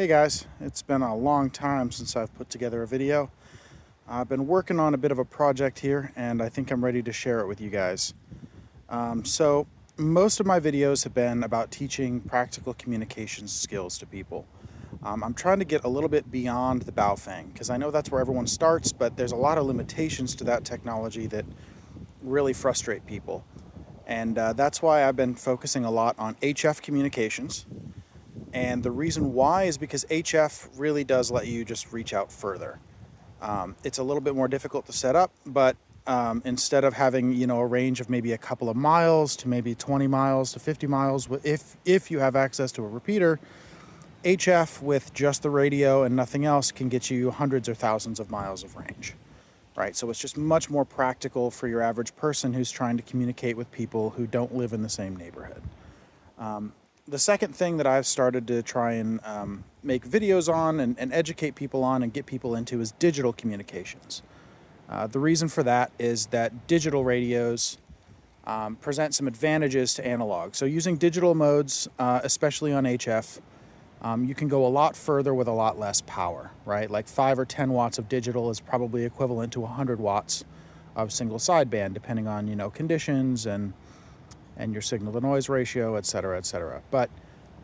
Hey guys, it's been a long time since I've put together a video. I've been working on a bit of a project here and I think I'm ready to share it with you guys. So most of my videos have been about teaching practical communications skills to people. I'm trying to get a little bit beyond the Baofeng because I know that's where everyone starts, but there's a lot of limitations to that technology that really frustrate people. And that's why I've been focusing a lot on HF communications. And the reason why is because HF really does let you just reach out further. It's a little bit more difficult to set up, but instead of having a range of maybe a couple of miles to maybe 20 miles to 50 miles, if you have access to a repeater, HF with just the radio and nothing else can get you hundreds or thousands of miles of range. Right, so it's just much more practical for your average person who's trying to communicate with people who don't live in the same neighborhood. The second thing that I've started to try and make videos on and educate people on and get people into is digital communications. The reason for that is that digital radios present some advantages to analog. So using digital modes, especially on HF, you can go a lot further with a lot less power, right? Like 5 or 10 watts of digital is probably equivalent to 100 watts of single sideband, depending on, conditions and your signal to noise ratio, et cetera, et cetera. But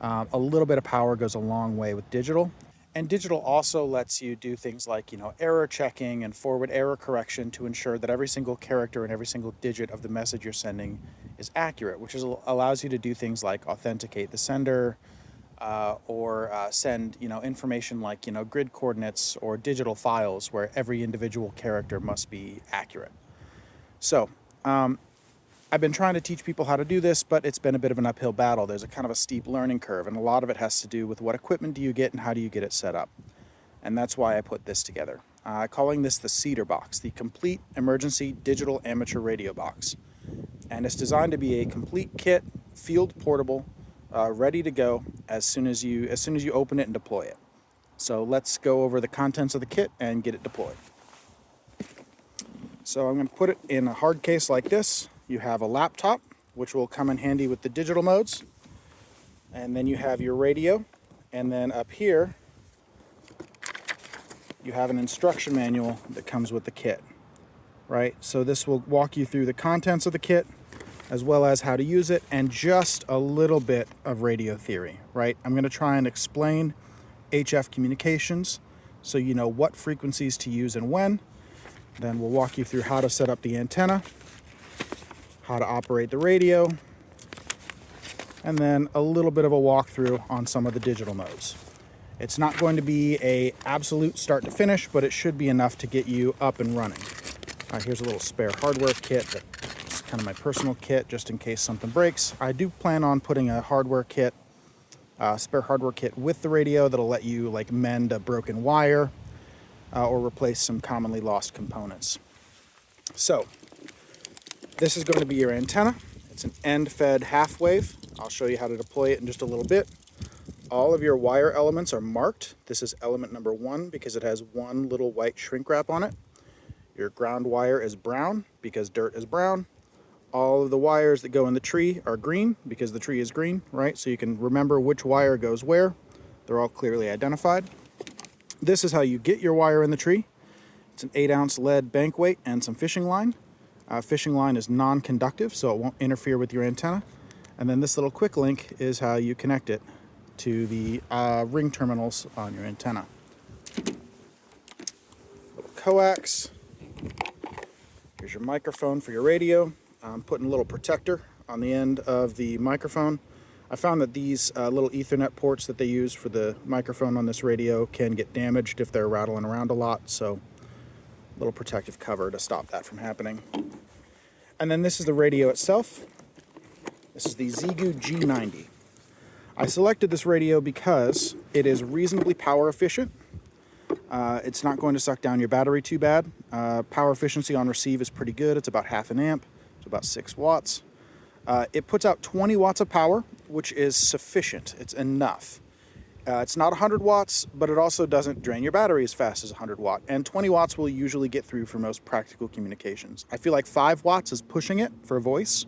a little bit of power goes a long way with digital. And digital also lets you do things like, error checking and forward error correction to ensure that every single character and every single digit of the message you're sending is accurate, which allows you to do things like authenticate the sender, or send information like grid coordinates or digital files where every individual character must be accurate. So I've been trying to teach people how to do this, but it's been a bit of an uphill battle. There's a kind of a steep learning curve, and a lot of it has to do with what equipment do you get and how do you get it set up. And that's why I put this together. Calling this the CEDAR box, the Complete Emergency Digital Amateur Radio Box. And it's designed to be a complete kit, field portable, ready to go as soon as you open it and deploy it. So let's go over the contents of the kit and get it deployed. So I'm going to put it in a hard case like this. You have a laptop, which will come in handy with the digital modes. And then you have your radio. And then up here, you have an instruction manual that comes with the kit, right? So this will walk you through the contents of the kit, as well as how to use it, and just a little bit of radio theory, right? I'm going to try and explain HF communications so you know what frequencies to use and when. Then we'll walk you through how to set up the antenna, how to operate the radio, and then a little bit of a walkthrough on some of the digital modes. It's not going to be an absolute start to finish, but it should be enough to get you up and running. Here's a little spare hardware kit that's kind of my personal kit just in case something breaks. I do plan on putting a hardware kit, spare hardware kit with the radio that'll let you like mend a broken wire or replace some commonly lost components. So this is going to be your antenna. It's an end-fed half wave. I'll show you how to deploy it in just a little bit. All of your wire elements are marked. This is element number 1 because it has one little white shrink wrap on it. Your ground wire is brown because dirt is brown. All of the wires that go in the tree are green because the tree is green, right? So you can remember which wire goes where. They're all clearly identified. This is how you get your wire in the tree. It's an 8-ounce lead bank weight and some fishing line. Fishing line is non-conductive, so it won't interfere with your antenna. And then this little quick link is how you connect it to the ring terminals on your antenna. Little coax. Here's your microphone for your radio. I'm putting a little protector on the end of the microphone. I found that these little Ethernet ports that they use for the microphone on this radio can get damaged if they're rattling around a lot, so a little protective cover to stop that from happening. And then this is the radio itself. This is the Xiegu G90. I selected this radio because it is reasonably power efficient. It's not going to suck down your battery too bad. Power efficiency on receive is pretty good. It's about half an amp, so about 6 watts. It puts out 20 watts of power, which is sufficient. It's enough. It's not 100 watts, but it also doesn't drain your battery as fast as 100 watt. And 20 watts will usually get through for most practical communications. I feel like 5 watts is pushing it for voice.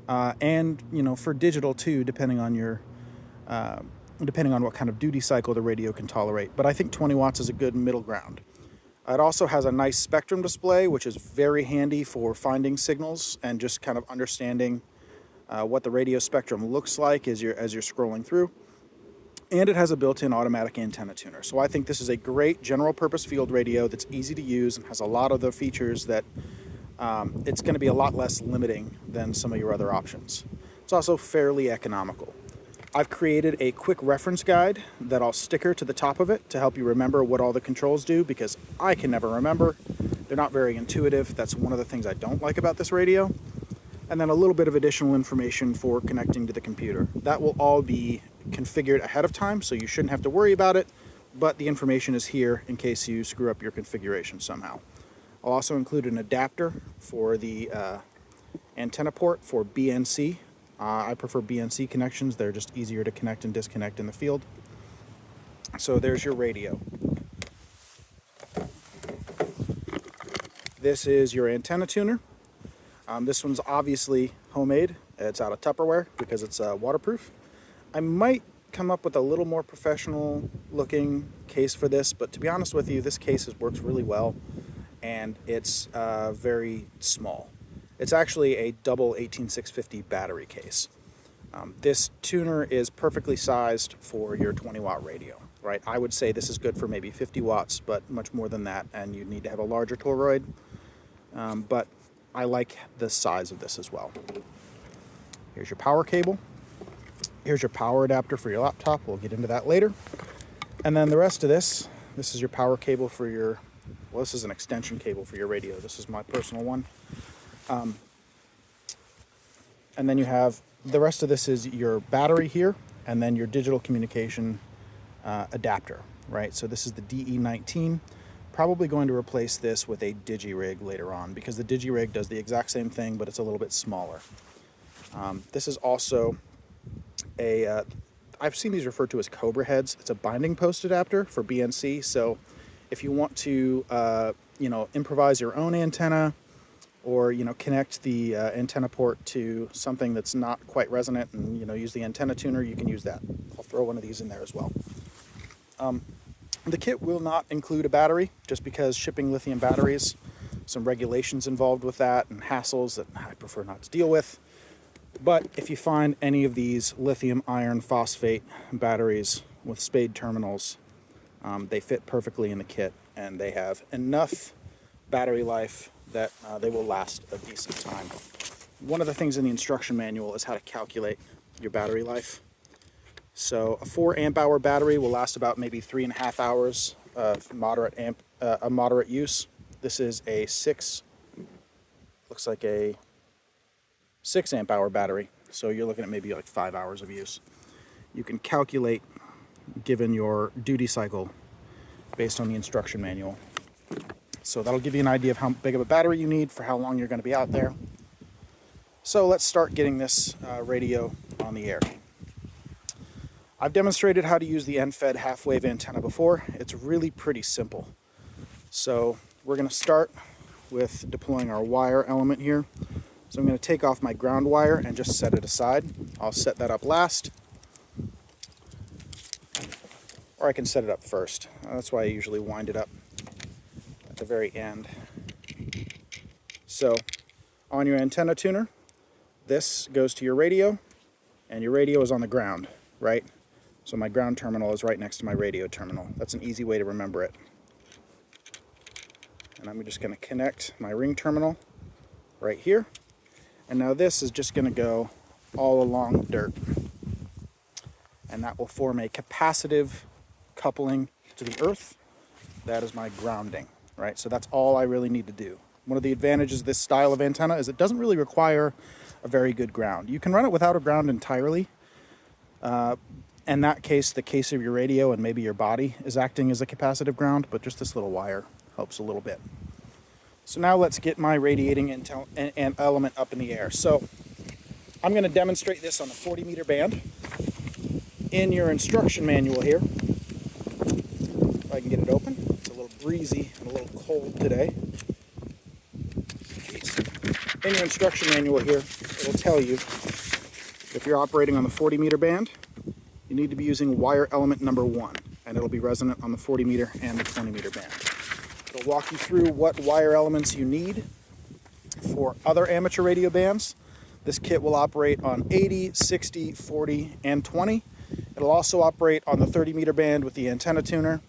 And, for digital too, depending on your depending on what kind of duty cycle the radio can tolerate. But I think 20 watts is a good middle ground. It also has a nice spectrum display, which is very handy for finding signals and just kind of understanding what the radio spectrum looks like as you're scrolling through. And it has a built-in automatic antenna tuner. So I think this is a great general purpose field radio that's easy to use and has a lot of the features that it's going to be a lot less limiting than some of your other options. It's also fairly economical. I've created a quick reference guide that I'll sticker to the top of it to help you remember what all the controls do, because I can never remember. They're not very intuitive. That's one of the things I don't like about this radio. And then a little bit of additional information for connecting to the computer. That will all be configured ahead of time, so you shouldn't have to worry about it, but the information is here in case you screw up your configuration somehow. I'll also include an adapter for the antenna port for BNC. I prefer BNC connections. They're just easier to connect and disconnect in the field. So there's your radio. This is your antenna tuner. This one's obviously homemade. It's out of Tupperware because it's waterproof. I might come up with a little more professional looking case for this, but to be honest with you, this case works really well, and it's very small. It's actually a double 18650 battery case. This tuner is perfectly sized for your 20 watt radio, right? I would say this is good for maybe 50 watts, but much more than that, and you need to have a larger toroid. But I like the size of this as well. Here's your power cable. Here's your power adapter for your laptop. We'll get into that later. And then the rest of this is your power cable for your, well, this is an extension cable for your radio. This is my personal one. And then you have, the rest of this is your battery here, and then your digital communication adapter, right? So this is the DE19. Probably going to replace this with a DigiRig later on, because the DigiRig does the exact same thing, but it's a little bit smaller. This is also a, I've seen these referred to as Cobra heads. It's a binding post adapter for BNC. So if you want to, improvise your own antenna, or, connect the antenna port to something that's not quite resonant and, use the antenna tuner, you can use that. I'll throw one of these in there as well. The kit will not include a battery, just because shipping lithium batteries, some regulations involved with that and hassles that I prefer not to deal with. But if you find any of these lithium iron phosphate batteries with spade terminals, they fit perfectly in the kit, and they have enough battery life that they will last a decent time. One of the things in the instruction manual is how to calculate your battery life. So a 4 amp hour battery will last about maybe 3.5 hours of moderate use. This is a 6 amp hour battery. So you're looking at maybe like 5 hours of use. You can calculate, given your duty cycle, based on the instruction manual. So that'll give you an idea of how big of a battery you need for how long you're going to be out there. So let's start getting this radio on the air. I've demonstrated how to use the end-fed half-wave antenna before. It's really pretty simple. So we're going to start with deploying our wire element here. So I'm going to take off my ground wire and just set it aside. I'll set that up last. Or I can set it up first. That's why I usually wind it up at the very end. So on your antenna tuner, this goes to your radio, and your radio is on the ground, right? So my ground terminal is right next to my radio terminal. That's an easy way to remember it. And I'm just going to connect my ring terminal right here. And now this is just going to go all along the dirt. And that will form a capacitive coupling to the earth. That is my grounding, right? So that's all I really need to do. One of the advantages of this style of antenna is it doesn't really require a very good ground. You can run it without a ground entirely. In that case, the case of your radio and maybe your body is acting as a capacitive ground, but just this little wire helps a little bit. So now let's get my radiating element up in the air. So I'm going to demonstrate this on the 40 meter band. In your instruction manual here, if I can get it open, it's a little breezy and a little cold today. Jeez. In your instruction manual here, it'll tell you if you're operating on the 40 meter band, you need to be using wire element number 1, and it'll be resonant on the 40 meter and the 20 meter band. It'll walk you through what wire elements you need for other amateur radio bands. This kit will operate on 80, 60, 40, and 20. It'll also operate on the 30 meter band with the antenna tuner,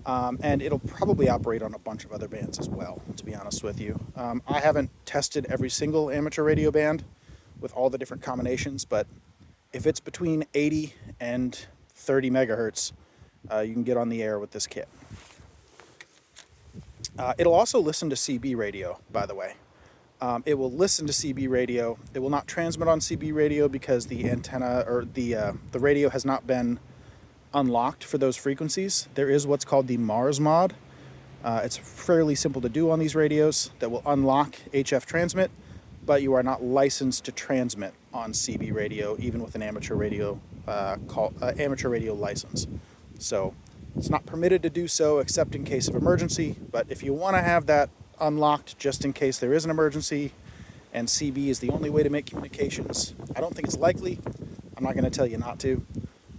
and it'll probably operate on a bunch of other bands as well, to be honest with you. I haven't tested every single amateur radio band with all the different combinations, but if it's between 80 and 30 megahertz, you can get on the air with this kit. It'll also listen to CB radio, by the way. It will listen to CB radio. It will not transmit on CB radio because the antenna or the radio has not been unlocked for those frequencies. There is what's called the Mars mod. It's fairly simple to do on these radios that will unlock HF transmit, but you are not licensed to transmit on CB radio, even with an amateur radio amateur radio license. So it's not permitted to do so except in case of emergency. But if you want to have that unlocked just in case there is an emergency, and CB is the only way to make communications, I don't think it's likely. I'm not going to tell you not to,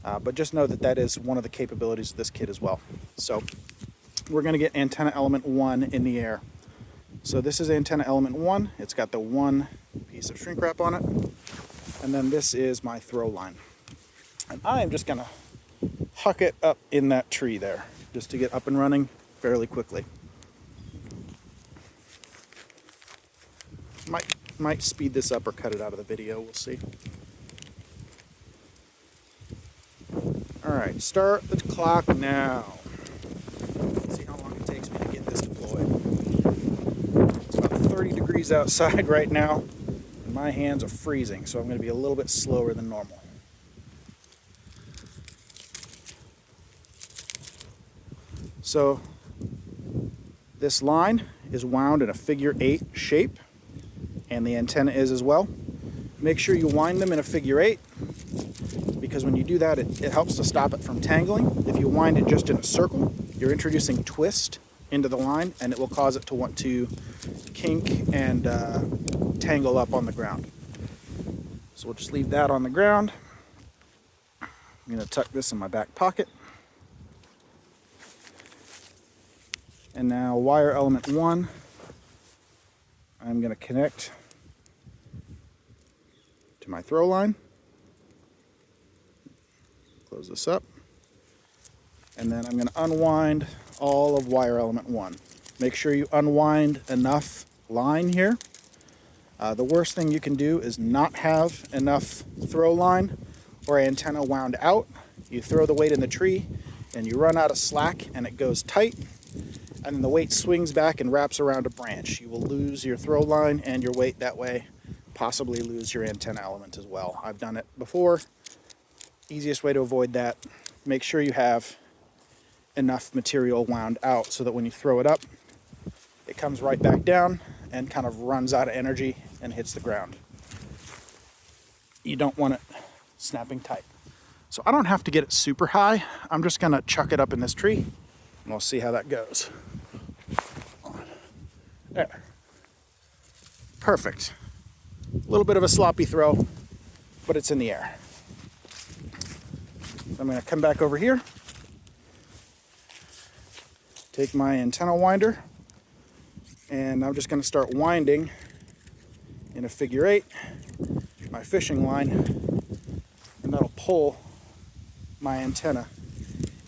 but just know that that is one of the capabilities of this kit as well. So we're going to get antenna element 1 in the air. So this is antenna element 1. It's got the one piece of shrink wrap on it. And then this is my throw line. And I am just going to huck it up in that tree there, just to get up and running fairly quickly. Might speed this up or cut it out of the video, we'll see. Alright, start the clock now. See how long it takes me to get this deployed. It's about 30 degrees outside right now, and my hands are freezing, so I'm going to be a little bit slower than normal. So this line is wound in a figure 8 shape, and the antenna is as well. Make sure you wind them in a figure 8, because when you do that, it helps to stop it from tangling. If you wind it just in a circle, you're introducing twist into the line, and it will cause it to want to kink and tangle up on the ground. So we'll just leave that on the ground. I'm going to tuck this in my back pocket. And now wire element 1, I'm going to connect to my throw line. Close this up. And then I'm going to unwind all of wire element 1. Make sure you unwind enough line here. The worst thing you can do is not have enough throw line or antenna wound out. You throw the weight in the tree and you run out of slack and it goes tight. And then the weight swings back and wraps around a branch. You will lose your throw line and your weight that way, possibly lose your antenna element as well. I've done it before. Easiest way to avoid that, make sure you have enough material wound out so that when you throw it up, it comes right back down and kind of runs out of energy and hits the ground. You don't want it snapping tight. So I don't have to get it super high. I'm just gonna chuck it up in this tree and we'll see how that goes. There. Perfect. A little bit of a sloppy throw, but it's in the air. I'm going to come back over here, take my antenna winder, and I'm just going to start winding in a figure 8 my fishing line, and that'll pull my antenna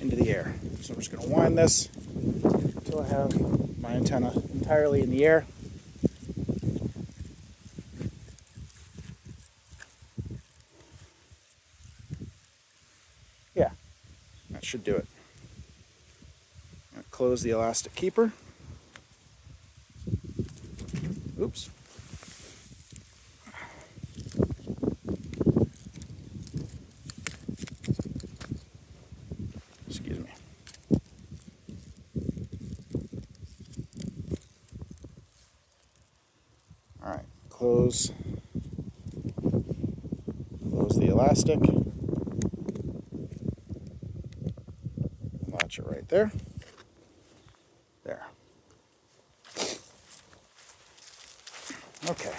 into the air. So I'm just going to wind this until I have my antenna entirely in the air. Yeah, that should do it. I'm going to close the elastic keeper. Oops. Excuse me. All right, close the elastic. Latch it right there. There. Okay.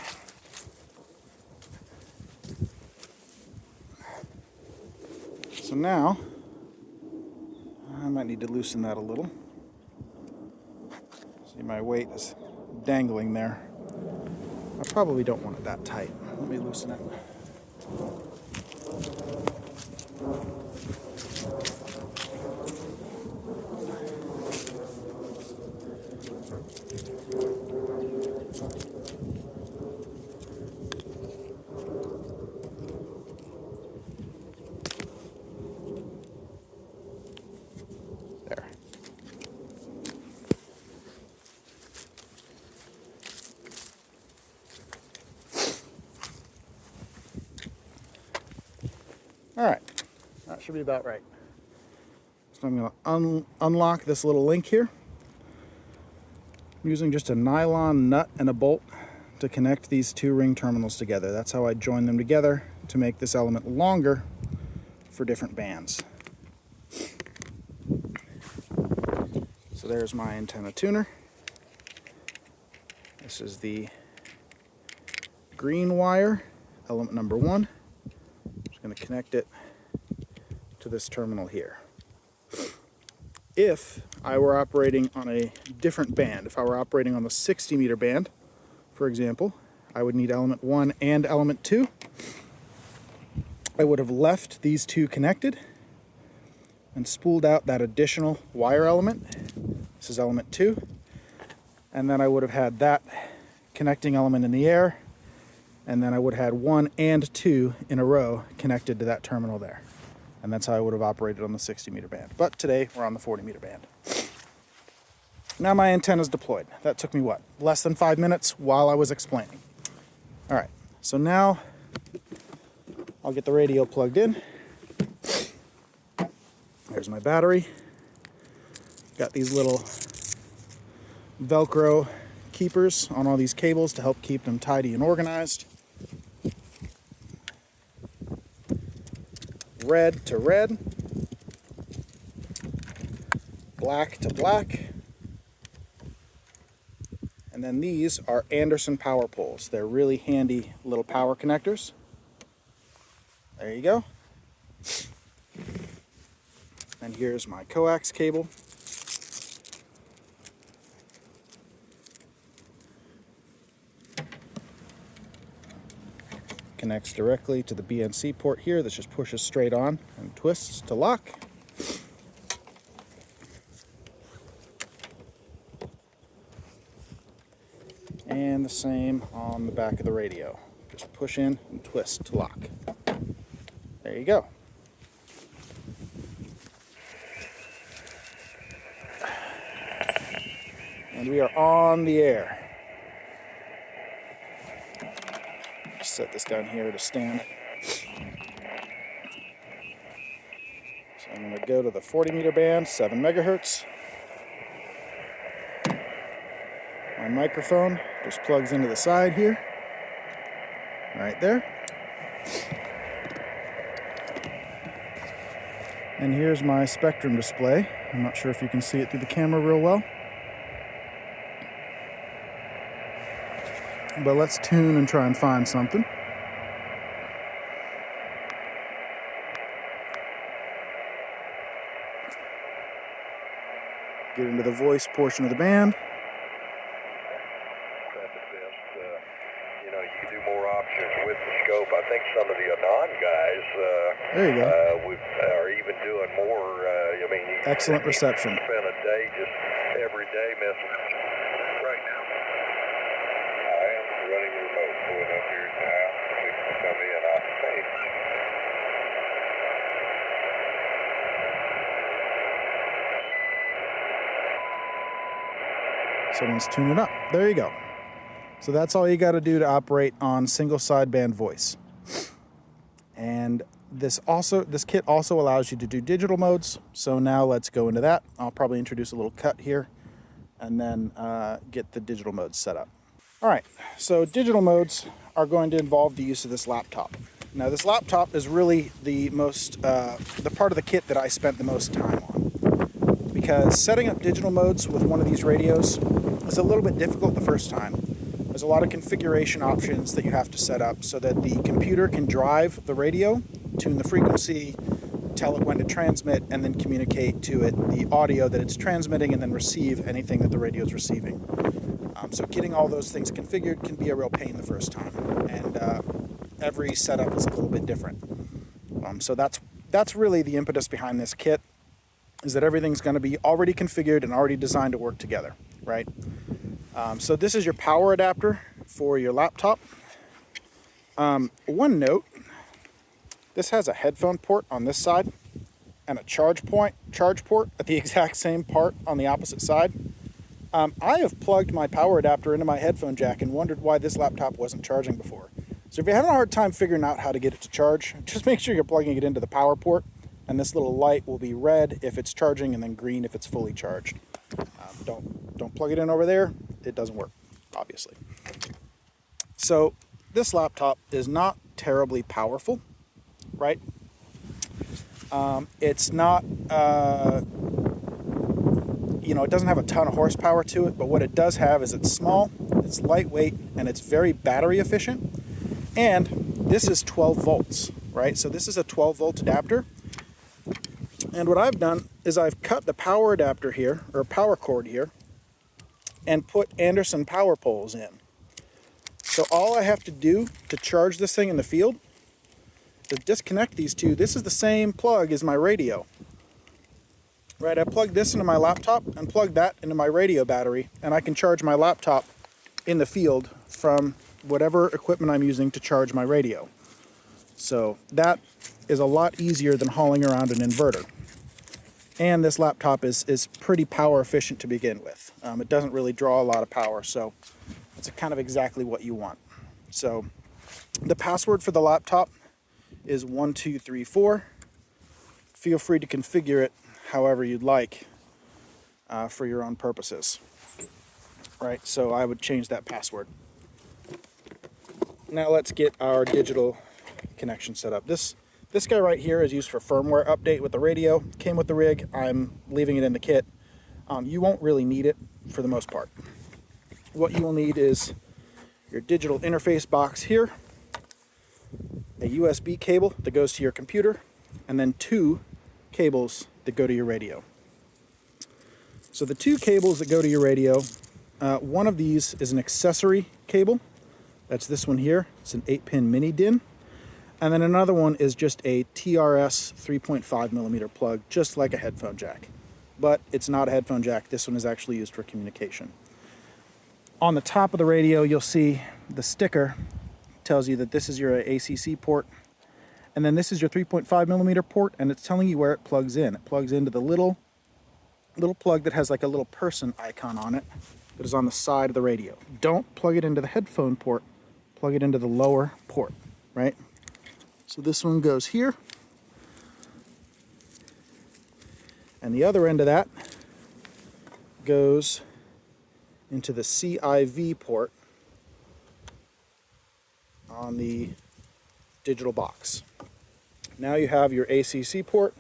So now, I might need to loosen that a little. See, my weight is dangling there. I probably don't want it that tight. Let me loosen it. There. All right, that should be about right. So I'm going to unlock this little link here. I'm using just a nylon nut and a bolt to connect these two ring terminals together. That's how I join them together to make this element longer for different bands. So there's my antenna tuner. This is the green wire, element number 1. I'm just going to connect it to this terminal here. If I were operating on a different band, if I were operating on the 60 meter band, for example, I would need element 1 and element 2. I would have left these two connected and spooled out that additional wire element. This is element 2. And then I would have had that connecting element in the air, and then I would have had 1 and 2 in a row connected to that terminal there. And that's how I would have operated on the 60 meter band. But today we're on the 40 meter band. Now my antenna is deployed. That took me what? Less than 5 minutes while I was explaining. All right, so now I'll get the radio plugged in. There's my battery. Got these little Velcro keepers on all these cables to help keep them tidy and organized. Red to red, black to black, and then these are Anderson power poles. They're really handy little power connectors. There you go. And here's my coax cable. Connects directly to the BNC port here. That just pushes straight on and twists to lock. And the same on the back of the radio. Just push in and twist to lock. There you go. And we are on the air. Set this down here to stand. So I'm going to go to the 40 meter band, 7 megahertz. My microphone just plugs into the side here, right there. And here's my spectrum display. I'm not sure if you can see it through the camera real well. But let's tune and try and find something. Get into the voice portion of the band. You know, you can do more options with the scope. I think some of the Anon guys there you go. Are even doing more. I mean, Excellent reception. Spend a day just every day messing right now. I am running the remote, pulling up here at the house. Fixing to come in, I think. Someone's tuning up. There you go. So that's all you got to do to operate on single sideband voice. And this kit also allows you to do digital modes. So now let's go into that. I'll probably introduce a little cut here and then get the digital modes set up. All right, so digital modes are going to involve the use of this laptop. Now this laptop is really the part of the kit that I spent the most time on, because setting up digital modes with one of these radios is a little bit difficult the first time. There's a lot of configuration options that you have to set up so that the computer can drive the radio, tune the frequency, tell it when to transmit and then communicate to it the audio that it's transmitting and then receive anything that the radio is receiving. So getting all those things configured can be a real pain the first time, and every setup is a little bit different. So that's really the impetus behind this kit, is that everything's going to be already configured and already designed to work together, right? So this is your power adapter for your laptop. One note, this has a headphone port on this side and a charge port at the exact same part on the opposite side. I have plugged my power adapter into my headphone jack and wondered why this laptop wasn't charging before. So if you're having a hard time figuring out how to get it to charge, just make sure you're plugging it into the power port, and this little light will be red if it's charging and then green if it's fully charged. Don't plug it in over there. It doesn't work, obviously. So this laptop is not terribly powerful, right? It's not, it doesn't have a ton of horsepower to it, but what it does have is it's small, it's lightweight, and it's very battery efficient. And this is 12 volts, right? So this is a 12 volt adapter. And what I've done is I've cut the power adapter here, or power cord here, and put Anderson power poles in. So all I have to do to charge this thing in the field is disconnect these two. This is the same plug as my radio. Right, I plug this into my laptop and plug that into my radio battery, and I can charge my laptop in the field from whatever equipment I'm using to charge my radio. So that is a lot easier than hauling around an inverter. And this laptop is pretty power efficient to begin with. It doesn't really draw a lot of power, so it's kind of exactly what you want. So the password for the laptop is 1234. Feel free to configure it however you'd like for your own purposes. Right, so I would change that password. Now let's get our digital connection set up. This guy right here is used for firmware update with the radio. Came with the rig. I'm leaving it in the kit. You won't really need it for the most part. What you will need is your digital interface box here, a USB cable that goes to your computer, and then two cables that go to your radio. So the two cables that go to your radio, one of these is an accessory cable. That's this one here. It's an 8-pin mini DIN. And then another one is just a TRS 3.5 millimeter plug, just like a headphone jack. But it's not a headphone jack. This one is actually used for communication. On the top of the radio, you'll see the sticker tells you that this is your ACC port. And then this is your 3.5 millimeter port, and it's telling you where it plugs in. It plugs into the little plug that has like a little person icon on it that is on the side of the radio. Don't plug it into the headphone port. Plug it into the lower port, right? So this one goes here. And the other end of that goes into the CIV port on the digital box. Now you have your ACC port.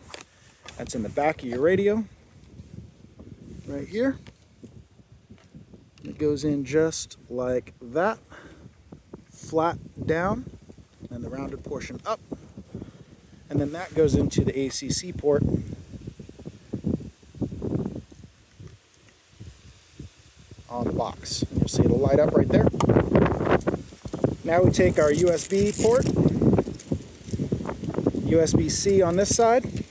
That's in the back of your radio, right here. It goes in just like that, flat down, and the rounded portion up. And then that goes into the ACC port on the box. You'll see it'll light up right there. Now we take our USB port, USB-C on this side,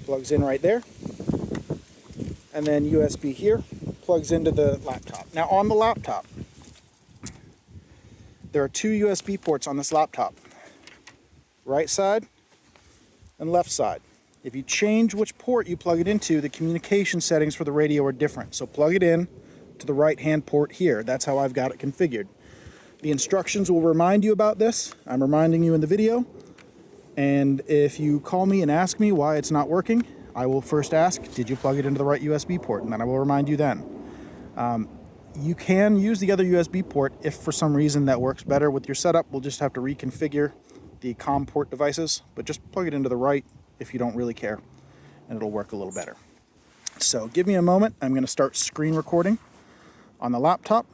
plugs in right there, and then USB here plugs into the laptop. Now on the laptop, there are two USB ports on this laptop, right side and left side. If you change which port you plug it into, the communication settings for the radio are different. So plug it in to the right-hand port here. That's how I've got it configured. The instructions will remind you about this. I'm reminding you in the video. And if you call me and ask me why it's not working, I will first ask, did you plug it into the right USB port? And then I will remind you then. You can use the other USB port if for some reason that works better with your setup. We'll just have to reconfigure the COM port devices, but just plug it into the right if you don't really care, and it'll work a little better. So give me a moment. I'm going to start screen recording on the laptop,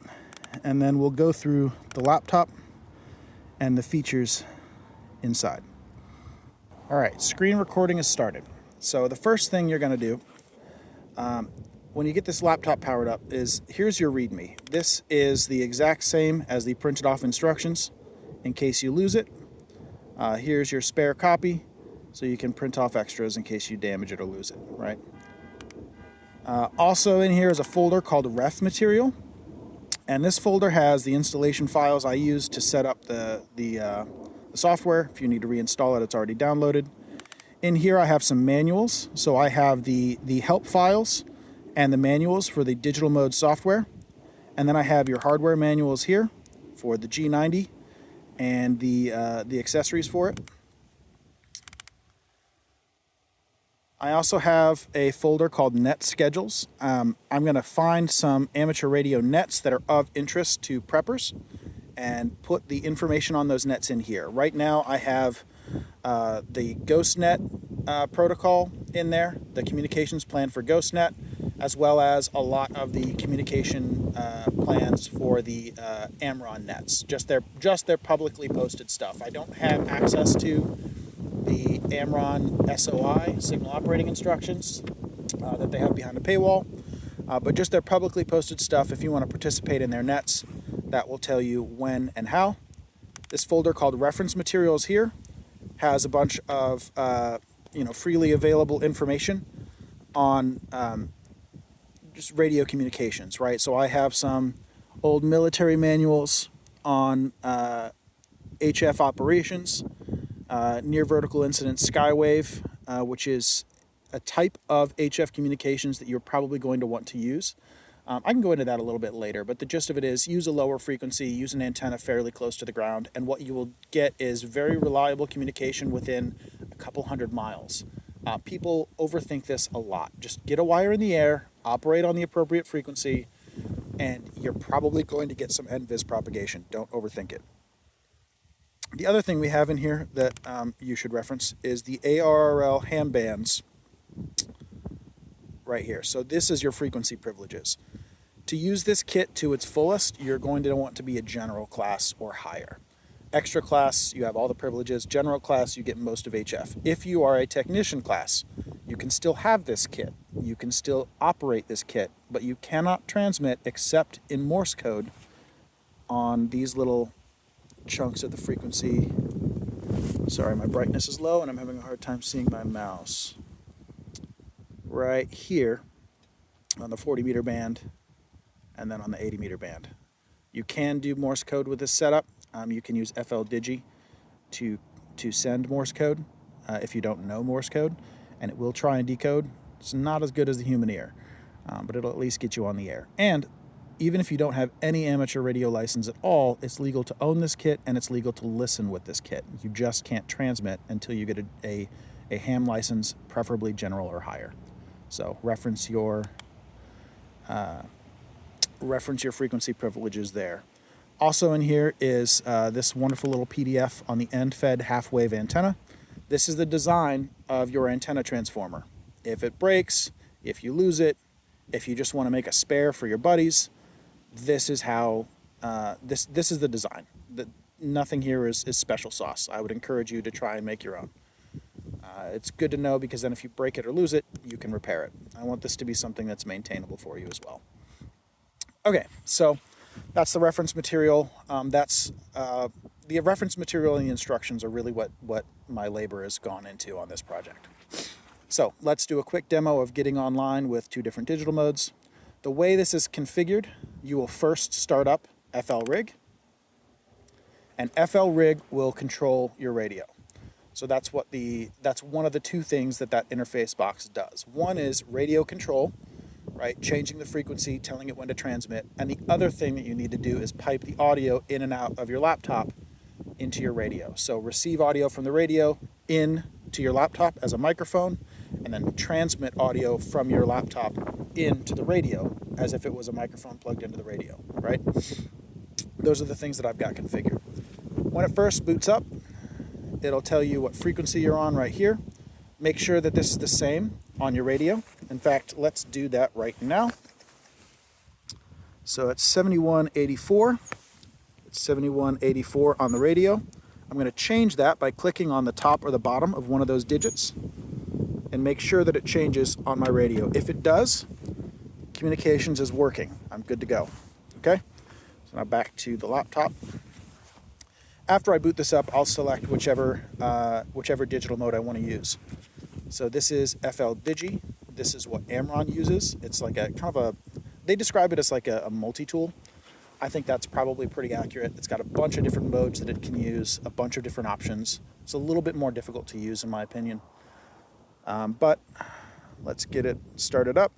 and then we'll go through the laptop and the features inside. All right, screen recording is started. So the first thing you're going to do when you get this laptop powered up is, here's your README. This is the exact same as the printed off instructions in case you lose it. Here's your spare copy, so you can print off extras in case you damage it or lose it, right? Also in here is a folder called Ref Material, and this folder has the installation files I use to set up the software. If you need to reinstall it, it's already downloaded. In here I have some manuals, so I have the help files and the manuals for the digital mode software, and then I have your hardware manuals here for the G90 and the accessories for it. I also have a folder called Net Schedules. I'm going to find some amateur radio nets that are of interest to preppers and put the information on those nets in here. Right now I have the GhostNet protocol in there, the communications plan for GhostNet, as well as a lot of the communication plans for the Amron nets, just their publicly posted stuff. I don't have access to the Amron SOI, signal operating instructions, that they have behind a paywall, but just their publicly posted stuff. If you want to participate in their nets, that will tell you when and how. This folder called Reference Materials here has a bunch of freely available information on just radio communications, right? So I have some old military manuals on HF operations, near vertical incident skywave, which is a type of HF communications that you're probably going to want to use. I can go into that a little bit later, but the gist of it is use a lower frequency, use an antenna fairly close to the ground, and what you will get is very reliable communication within a couple hundred miles. People overthink this a lot. Just get a wire in the air, operate on the appropriate frequency, and you're probably going to get some NVIS propagation. Don't overthink it. The other thing we have in here that you should reference is the ARRL ham bands right here. So this is your frequency privileges. To use this kit to its fullest, you're going to want to be a general class or higher. Extra class, you have all the privileges. General class, you get most of HF. If you are a technician class, you can still have this kit. You can still operate this kit, but you cannot transmit except in Morse code on these little chunks of the frequency. Sorry, my brightness is low and I'm having a hard time seeing my mouse. Right here on the 40 meter band and then on the 80 meter band. You can do Morse code with this setup. You can use FLDigi to send Morse code if you don't know Morse code, and it will try and decode. It's not as good as the human ear, but it'll at least get you on the air. And even if you don't have any amateur radio license at all, it's legal to own this kit and it's legal to listen with this kit. You just can't transmit until you get a ham license, preferably general or higher. So reference your frequency privileges there. Also in here is this wonderful little PDF on the end-fed half-wave antenna. This is the design of your antenna transformer. If it breaks, if you lose it, if you just want to make a spare for your buddies, this is how this is the design. Nothing here is special sauce. I would encourage you to try and make your own. It's good to know because then if you break it or lose it, you can repair it. I want this to be something that's maintainable for you as well. Okay, so that's the reference material. The reference material and the instructions are really what my labor has gone into on this project. So let's do a quick demo of getting online with two different digital modes. The way this is configured, you will first start up FLRig, and FLRig will control your radio. So that's one of the two things that interface box does. One is radio control, right? Changing the frequency, telling it when to transmit. And the other thing that you need to do is pipe the audio in and out of your laptop into your radio. So receive audio from the radio in to your laptop as a microphone, and then transmit audio from your laptop into the radio as if it was a microphone plugged into the radio, right? Those are the things that I've got configured. When it first boots up, it'll tell you what frequency you're on right here. Make sure that this is the same on your radio. In fact, let's do that right now. So it's 7184. It's 7184 on the radio. I'm going to change that by clicking on the top or the bottom of one of those digits and make sure that it changes on my radio. If it does, communications is working. I'm good to go. Okay? So now back to the laptop. After I boot this up, I'll select whichever digital mode I want to use. So this is FLDigi. This is what Amron uses. It's like a kind of a, they describe it as like a multi-tool. I think that's probably pretty accurate. It's got a bunch of different modes that it can use, a bunch of different options. It's a little bit more difficult to use in my opinion. But let's get it started up.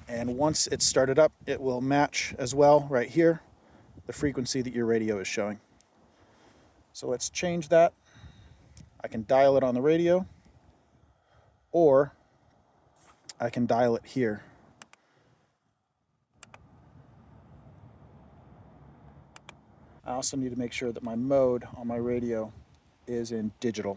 And once it's started up, it will match as well right here, the frequency that your radio is showing. So let's change that. I can dial it on the radio, or I can dial it here. I also need to make sure that my mode on my radio is in digital.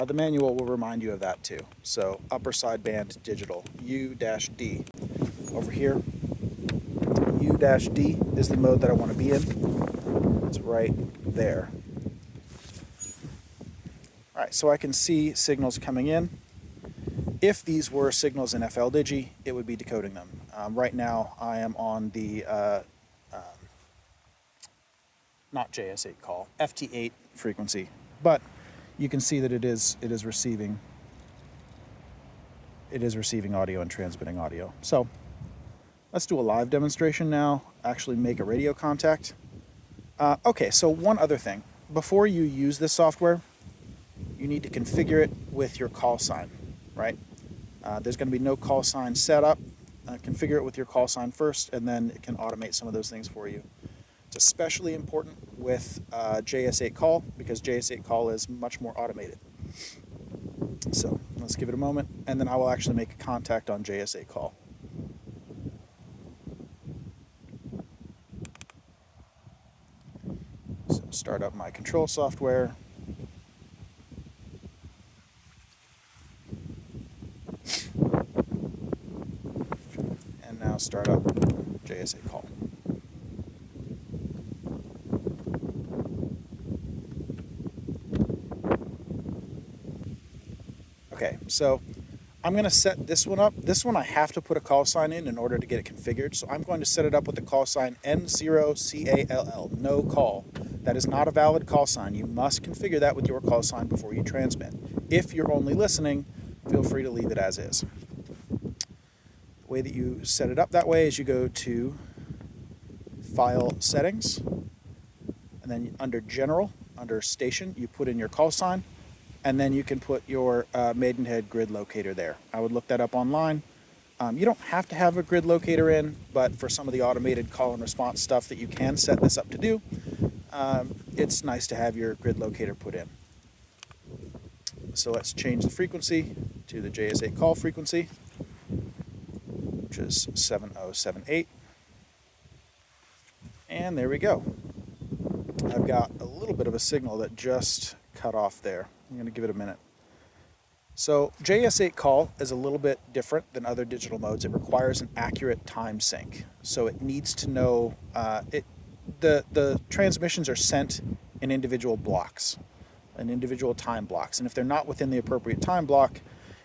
The manual will remind you of that too. So upper sideband digital, U-D. Over here, U-D is the mode that I want to be in. It's right there. All right, so I can see signals coming in. If these were signals in FLDigi, it would be decoding them. Right now, I am on the, not JS8Call, FT8 frequency, but you can see that it is receiving audio and transmitting audio. So let's do a live demonstration now, actually make a radio contact. Okay, so one other thing. Before you use this software, you need to configure it with your call sign, right? There's going to be no call sign set up. Configure it with your call sign first, and then it can automate some of those things for you. It's especially important with JS8Call because JS8Call is much more automated. So let's give it a moment, and then I will actually make a contact on JS8Call. So start up my control software. And now start up JS8Call. Okay, so I'm going to set this one up. This one I have to put a call sign in order to get it configured. So I'm going to set it up with the call sign N0CALL, no call. That is not a valid call sign. You must configure that with your call sign before you transmit. If you're only listening, feel free to leave it as is. The way that you set it up that way is you go to File Settings, and then under General, under Station, you put in your call sign, and then you can put your Maidenhead grid locator there. I would look that up online. You don't have to have a grid locator in, but for some of the automated call and response stuff that you can set this up to do, it's nice to have your grid locator put in. So let's change the frequency to the JS8Call frequency, which is 7078. And there we go. I've got a little bit of a signal that just cut off there. I'm going to give it a minute. So JS8Call is a little bit different than other digital modes. It requires an accurate time sync. So it needs to know, the transmissions are sent in individual blocks, in individual time blocks. And if they're not within the appropriate time block,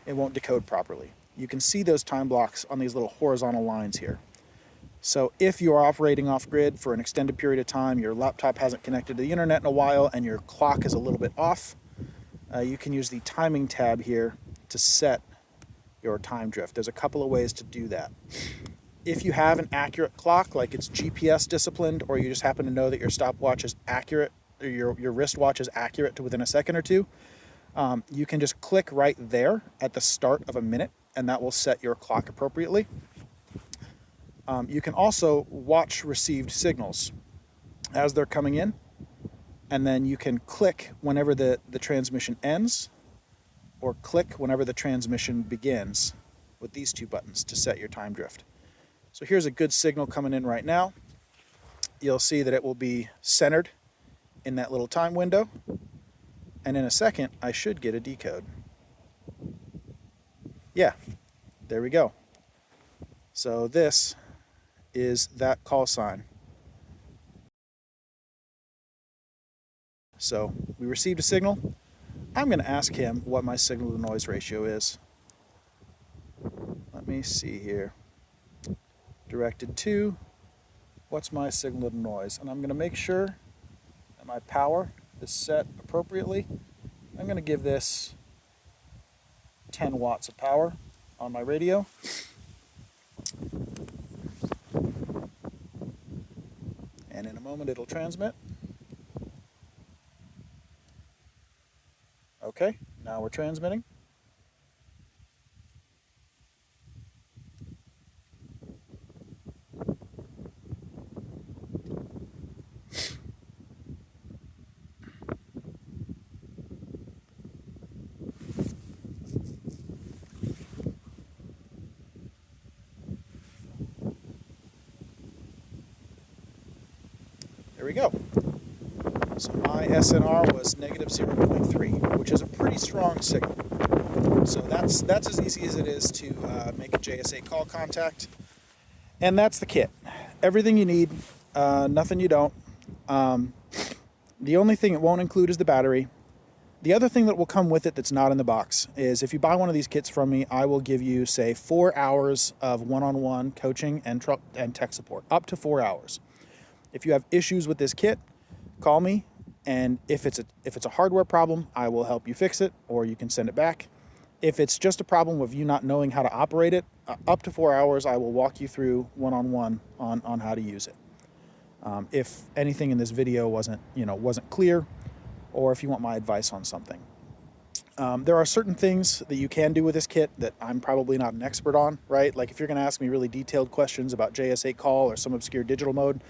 it won't decode properly. You can see those time blocks on these little horizontal lines here. So if you are operating off grid for an extended period of time, your laptop hasn't connected to the internet in a while, and your clock is a little bit off, you can use the timing tab here to set your time drift. There's a couple of ways to do that. If you have an accurate clock, like it's GPS disciplined, or you just happen to know that your stopwatch is accurate, or your wristwatch is accurate to within a second or two, you can just click right there at the start of a minute, and that will set your clock appropriately. You can also watch received signals as they're coming in, and then you can click whenever the transmission ends, or click whenever the transmission begins with these two buttons to set your time drift. So here's a good signal coming in right now. You'll see that it will be centered in that little time window, and in a second I should get a decode. Yeah, there we go. So this is that call sign. So we received a signal. I'm going to ask him what my signal to noise ratio is. Let me see here. Directed to, what's my signal to noise? And I'm going to make sure that my power is set appropriately. I'm going to give this 10 watts of power on my radio. And in a moment it'll transmit. Okay, now we're transmitting. There we go. So my SNR was negative 0.3, which is a pretty strong signal. So that's as easy as it is to make a JS8Call contact. And that's the kit. Everything you need, nothing you don't. The only thing it won't include is the battery. The other thing that will come with it that's not in the box is if you buy one of these kits from me, I will give you, say, 4 hours of one-on-one coaching and tech support, up to 4 hours. If you have issues with this kit, call me, and if it's a hardware problem, I will help you fix it, or you can send it back. If it's just a problem of you not knowing how to operate it, up to 4 hours, I will walk you through one-on-one on how to use it. If anything in this video wasn't clear, or if you want my advice on something. There are certain things that you can do with this kit that I'm probably not an expert on, right? Like if you're going to ask me really detailed questions about JS8Call or some obscure digital mode,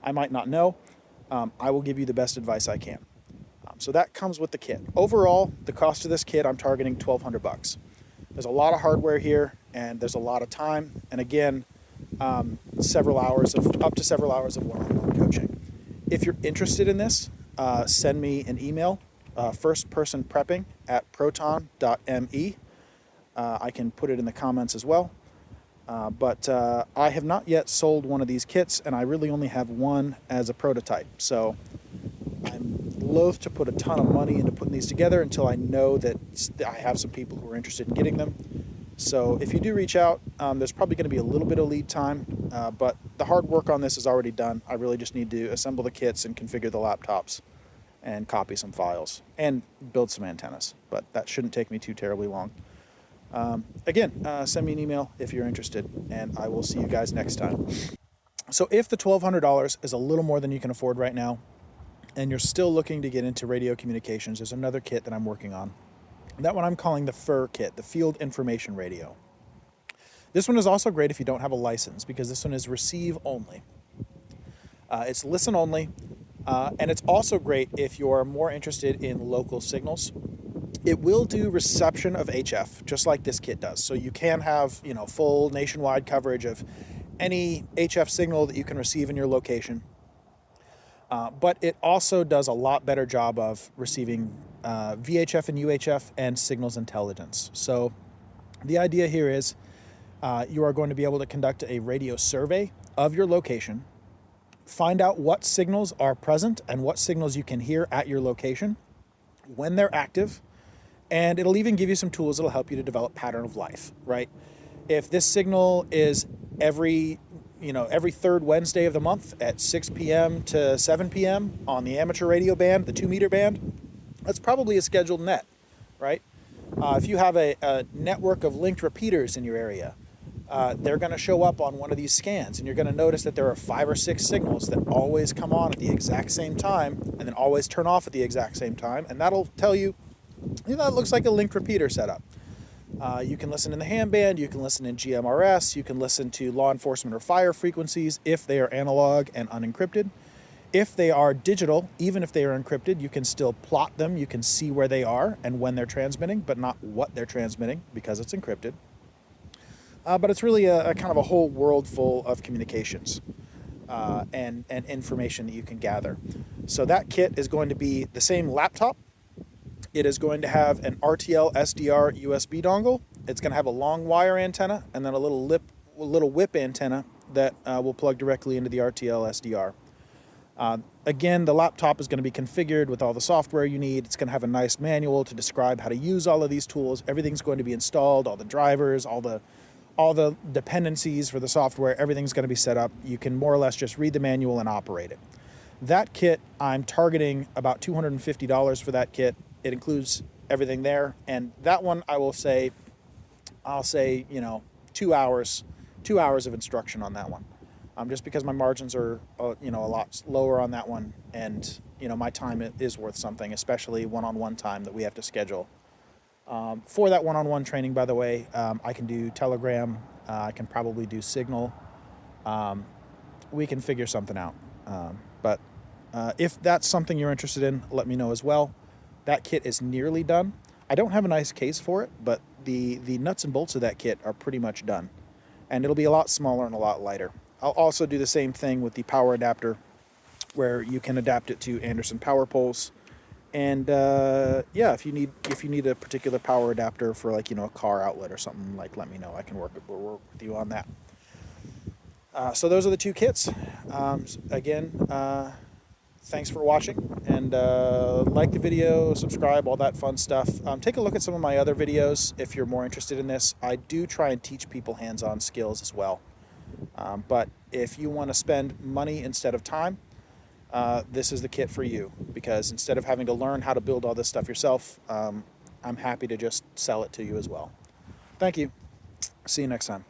I might not know. I will give you the best advice I can. So that comes with the kit. Overall, the cost of this kit, I'm targeting $1,200. There's a lot of hardware here, and there's a lot of time. And again, up to several hours of one-on-one coaching. If you're interested in this, send me an email, firstpersonprepping@proton.me. I can put it in the comments as well. But I have not yet sold one of these kits, and I really only have one as a prototype. So I'm loath to put a ton of money into putting these together until I know that I have some people who are interested in getting them. So if you do reach out, there's probably going to be a little bit of lead time, but the hard work on this is already done. I really just need to assemble the kits and configure the laptops and copy some files and build some antennas, but that shouldn't take me too terribly long. Again, send me an email if you're interested, and I will see you guys next time. So if the $1,200 is a little more than you can afford right now, and you're still looking to get into radio communications, there's another kit that I'm working on. That one I'm calling the FIR kit, the Field Information Radio. This one is also great if you don't have a license, because this one is receive only. It's listen only, and it's also great if you're more interested in local signals. It will do reception of HF, just like this kit does. So you can have, full nationwide coverage of any HF signal that you can receive in your location. But it also does a lot better job of receiving VHF and UHF and signals intelligence. So the idea here is you are going to be able to conduct a radio survey of your location, find out what signals are present and what signals you can hear at your location, when they're active, and it'll even give you some tools that'll help you to develop pattern of life, right? If this signal is every third Wednesday of the month at 6 p.m. to 7 p.m. on the amateur radio band, the 2-meter band, that's probably a scheduled net, right? If you have a network of linked repeaters in your area, they're going to show up on one of these scans, and you're going to notice that there are 5 or 6 signals that always come on at the exact same time and then always turn off at the exact same time, and that'll tell you, that looks like a linked repeater setup. You can listen in the ham band, you can listen in GMRS, you can listen to law enforcement or fire frequencies if they are analog and unencrypted. If they are digital, even if they are encrypted, you can still plot them, you can see where they are and when they're transmitting, but not what they're transmitting because it's encrypted. But it's really a kind of a whole world full of communications and information that you can gather. So that kit is going to be the same laptop. It is going to have an RTL SDR USB dongle. It's going to have a long wire antenna and then a little lip little whip antenna that will plug directly into the RTL SDR. Again, the laptop is going to be configured with all the software you need. It's going to have a nice manual to describe how to use all of these tools. Everything's going to be installed, all the drivers, all the dependencies for the software, everything's going to be set up. You can more or less just read the manual and operate it. That kit, I'm targeting about $250 for that kit. It includes everything there. And that one, I'll say, 2 hours of instruction on that one. Just because my margins are, a lot lower on that one. And, my time is worth something, especially one-on-one time that we have to schedule. For that one-on-one training, by the way, I can do Telegram. I can probably do Signal. We can figure something out. But if that's something you're interested in, let me know as well. That kit is nearly done. I don't have a nice case for it, but the nuts and bolts of that kit are pretty much done. And it'll be a lot smaller and a lot lighter. I'll also do the same thing with the power adapter, where you can adapt it to Anderson power poles. And if you need a particular power adapter for a car outlet or something, let me know. I can work with you on that. So those are the two kits. Again, thanks for watching, and like the video, subscribe, all that fun stuff. Take a look at some of my other videos if you're more interested in this. I do try and teach people hands-on skills as well. But if you want to spend money instead of time, this is the kit for you, because instead of having to learn how to build all this stuff yourself, I'm happy to just sell it to you as well. Thank you. See you next time.